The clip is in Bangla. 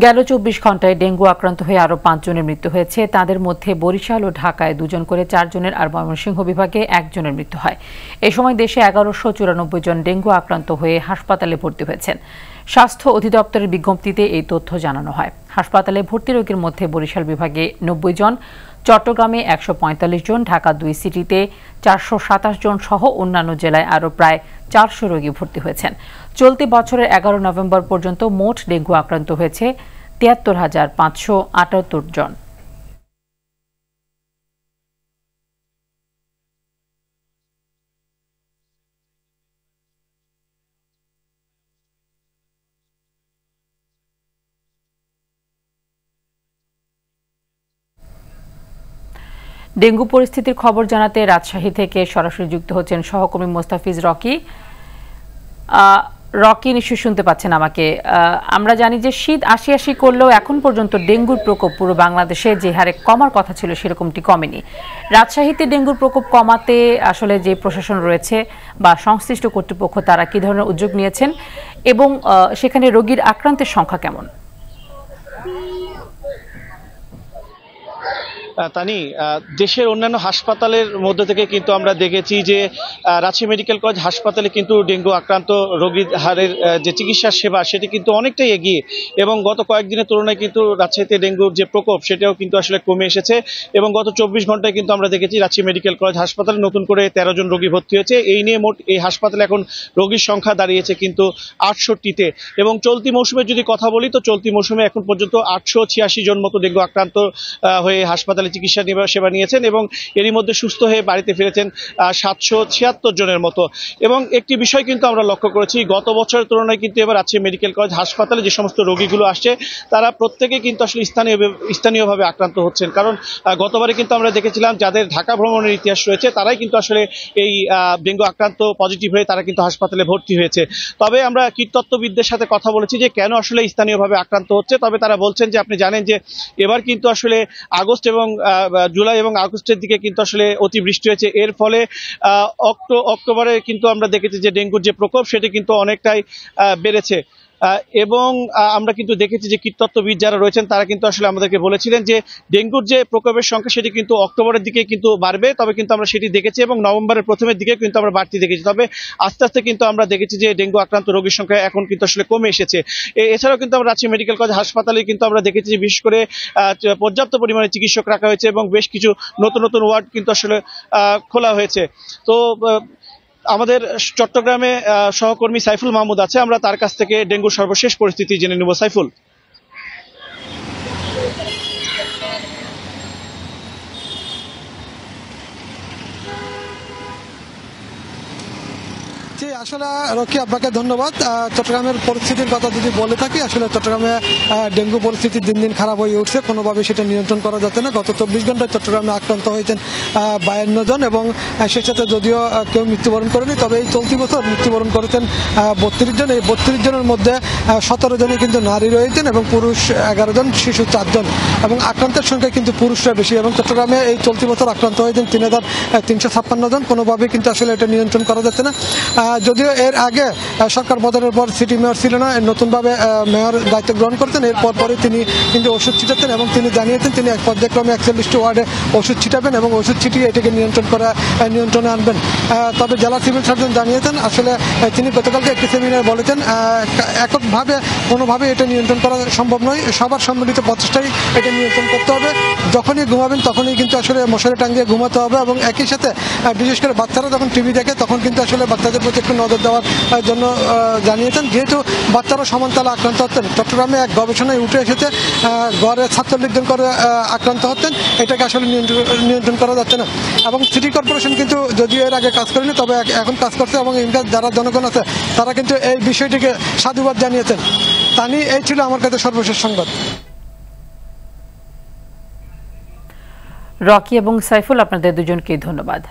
গেল ২৪ ঘন্টায় ডেঙ্গু আক্রান্ত হয়ে আরও ৫ জনের মৃত্যু হয়েছে। তাদের মধ্যে বরিশাল ও ঢাকায় ২ জন করে ৪ জনের আর ময়মনসিংহ বিভাগে ১ জনের মৃত্যু হয়। এ সময় দেশে ১১৯৪ জন ডেঙ্গু আক্রান্ত হয়ে হাসপাতালে ভর্তি হয়েছেন। স্বাস্থ্য অধিদপ্তরের বিজ্ঞপ্তিতে এই তথ্য জানানো হয়। হাসপাতালে ভর্তি রোগীর মধ্যে বরিশাল বিভাগে ৯০ জন, চট্টগ্রামে ১৪৫ জন, ঢাকা ২ সিটিতে ৪২৭ জন সহ অন্যান্য জেলায় আরও প্রায় ৪০০ রোগী ভর্তি হয়েছেন। চলতি বছরের ১১ নভেম্বর পর্যন্ত মোট ডেঙ্গু আক্রান্ত হয়েছে ৭৩,৫৭৮ জন। ডেঙ্গু পরিস্থিতির খবর জানাতে রাজশাহী থেকে সরাসরি যুক্ত হচ্ছেন সহকর্মী মোস্তাফিজ রকি। রকি, নিশ্চয়ই শুনতে পাচ্ছেন আমাকে। আমরা জানি যে শীত আসি করলেও এখন পর্যন্ত ডেঙ্গুর প্রকোপ পুরো বাংলাদেশে যে হারে কমার কথা ছিল সেরকমটি কমেনি। রাজশাহীতে ডেঙ্গুর প্রকোপ কমাতে আসলে যে প্রশাসন রয়েছে বা সংশ্লিষ্ট কর্তৃপক্ষ তারা কি ধরনের উদ্যোগ নিয়েছেন এবং সেখানে রোগীর আক্রান্তের সংখ্যা কেমন? তানি, দেশের অন্যান্য হাসপাতালের মধ্যে থেকে কিন্তু আমরা দেখেছি যে রাজশাহী মেডিকেল কলেজ হাসপাতালে কিন্তু ডেঙ্গু আক্রান্ত রোগীর হারের যে চিকিৎসা সেবা সেটি কিন্তু অনেকটাই এগিয়ে, এবং গত কয়েকদিনের তুলনায় কিন্তু রাজশাহীতে ডেঙ্গুর যে প্রকোপ সেটাও কিন্তু আসলে কমে এসেছে। এবং গত ২৪ ঘন্টায় কিন্তু আমরা দেখেছি রাজশাহী মেডিকেল কলেজ হাসপাতালে নতুন করে ১৩ জন রোগী ভর্তি হয়েছে। এই নিয়ে মোট এই হাসপাতালে এখন রোগীর সংখ্যা দাঁড়িয়েছে কিন্তু ৬৮তে। এবং চলতি মৌসুমের যদি কথা বলি তো চলতি মৌসুমে এখন পর্যন্ত ৮৮৬ জন মতো ডেঙ্গু আক্রান্ত হয়ে হাসপাতালে চিকিৎসা সেবা নিয়েছেন, এবং এরই মধ্যে সুস্থ হয়ে বাড়িতে ফিরেছেন ৭৭৬ জনের মতো। এবং একটি বিষয় কিন্তু আমরা লক্ষ্য করেছি, গত বছরের তুলনায় কিন্তু এবার রাজশাহী মেডিকেল কলেজ হাসপাতালে যে সমস্ত রোগীগুলো আসছে তারা প্রত্যেকে কিন্তু আসলে স্থানীয়ভাবে আক্রান্ত হচ্ছেন। কারণ গতবারে কিন্তু আমরা দেখেছিলাম যাদের ঢাকা ভ্রমণের ইতিহাস রয়েছে তারাই কিন্তু আসলে এই ডেঙ্গু আক্রান্ত পজিটিভ হয়ে তারা কিন্তু হাসপাতালে ভর্তি হয়েছে। তবে আমরা কীটতত্ত্ববিদদের সাথে কথা বলেছি যে কেন আসলে স্থানীয়ভাবে আক্রান্ত হচ্ছে। তবে তারা বলছেন যে আপনি জানেন যে এবার কিন্তু আসলে আগস্ট এবং জুলাই এবং আগস্টের দিকে কিন্তু আসলে অতিবৃষ্টি হয়েছে। এর ফলে অক্টোবরে কিন্তু আমরা দেখেছি যে ডেঙ্গুর যে প্রকোপ সেটি কিন্তু অনেকটাই বেড়েছে। এবং আমরা কিন্তু দেখেছি যে কীটতত্ত্ববিদ যারা রয়েছেন তারা কিন্তু আসলে আমাদেরকে বলেছিলেন যে ডেঙ্গুর যে প্রকোপের সংখ্যা সেটি কিন্তু অক্টোবরের দিকে কিন্তু বাড়বে। তবে কিন্তু আমরা সেটি দেখেছি এবং নভেম্বরের প্রথমের দিকে কিন্তু আমরা বাড়তি দেখেছি। তবে আস্তে আস্তে কিন্তু আমরা দেখেছি যে ডেঙ্গু আক্রান্ত রোগীর সংখ্যা এখন কিন্তু আসলে কমে এসেছে। এছাড়াও কিন্তু আমরা রাজশাহী মেডিকেল কলেজ হাসপাতালে কিন্তু আমরা দেখেছি যে বিশেষ করে পর্যাপ্ত পরিমাণে চিকিৎসক রাখা হয়েছে এবং বেশ কিছু নতুন নতুন ওয়ার্ড কিন্তু আসলে খোলা হয়েছে। তো আমাদের চট্টগ্রামে সহকর্মী সাইফুল মাহমুদ আছে, আমরা তার কাছ থেকে ডেঙ্গুর সর্বশেষ পরিস্থিতি জেনে নেব। সাইফুল। আসলে রকি, আপনাকে ধন্যবাদ। চট্টগ্রামের পরিস্থিতির কথা যদি বলে থাকি, আসলে চট্টগ্রামে ডেঙ্গু পরিস্থিতি দিন দিন খারাপ হয়ে উঠছে, কোনোভাবে সেটা নিয়ন্ত্রণ করা যাচ্ছে না। গত ২৪ ঘন্টায় চট্টগ্রামে আক্রান্ত হয়েছেন ৫২ জন এবং সে সাথে যদিও কেউ মৃত্যুবরণ করেনি, তবে এই চলতি বছর মৃত্যুবরণ করেছেন ৩২ জন। এই ৩২ জনের মধ্যে ১৭ জনই কিন্তু নারী রয়েছেন এবং পুরুষ ১১ জন, শিশু ৪ জন, এবং আক্রান্তের সংখ্যা কিন্তু পুরুষরা বেশি। এবং চট্টগ্রামে এই চলতি বছর আক্রান্ত হয়েছেন ৩,৩৫৬ জন। কোনোভাবে কিন্তু আসলে এটা নিয়ন্ত্রণ করা যাচ্ছে না। যদিও এর আগে সরকার বদলের পর সিটি মেয়র ছিল না, নতুনভাবে মেয়র দায়িত্ব গ্রহণ করতেন। এরপর পরে তিনি কিন্তু ওষুধ ছিটাতেন এবং তিনি জানিয়েছেন তিনি এক পর্যায়ক্রমে ৪১টি ওয়ার্ডে ওষুধ ছিটাবেন এবং ওষুধ ছিটিয়ে এটাকে নিয়ন্ত্রণে আনবেন। তবে জেলা সিভিল সার্জন জানিয়েছেন আসলে তিনি গতকালকে একটি সেমিনারে বলেছেন এককভাবে কোনোভাবে এটা নিয়ন্ত্রণ করা সম্ভব নয়, সবার সম্মিলিত প্রচেষ্টায় এটা নিয়ন্ত্রণ করতে হবে। যখনই ঘুমাবেন তখনই কিন্তু আসলে মশারি টাঙিয়ে ঘুমাতে হবে এবং একই সাথে বিশেষ করে বাচ্চারা যখন টিভি দেখে তখন কিন্তু আসলে বাচ্চাদের প্রতি একটু নজর দেওয়ার জন্য জানিয়েছেন। যেহেতু বাচ্চারা সমানতালে আক্রান্ত হচ্ছেন, চট্টগ্রামে এক গবেষণায় উঠে এসেছে গড়ে ৪৭ জন করে আক্রান্ত হচ্ছেন, এটাকে আসলে নিয়ন্ত্রণ করা যাচ্ছে না। এবং সিটি কর্পোরেশন কিন্তু যদিও এর আগে কাজ করেনি, তবে এখন কাজ করছে এবং ইনফ্যাক্ট যারা জনগণ আছে তারা কিন্তু এই বিষয়টিকে সাধুবাদ জানিয়েছেন। তানি, এই ছিল আমার কাছে সর্বশেষ সংবাদ। রকি এবং সাইফুল, আপনাদের দুজনকে ধন্যবাদ।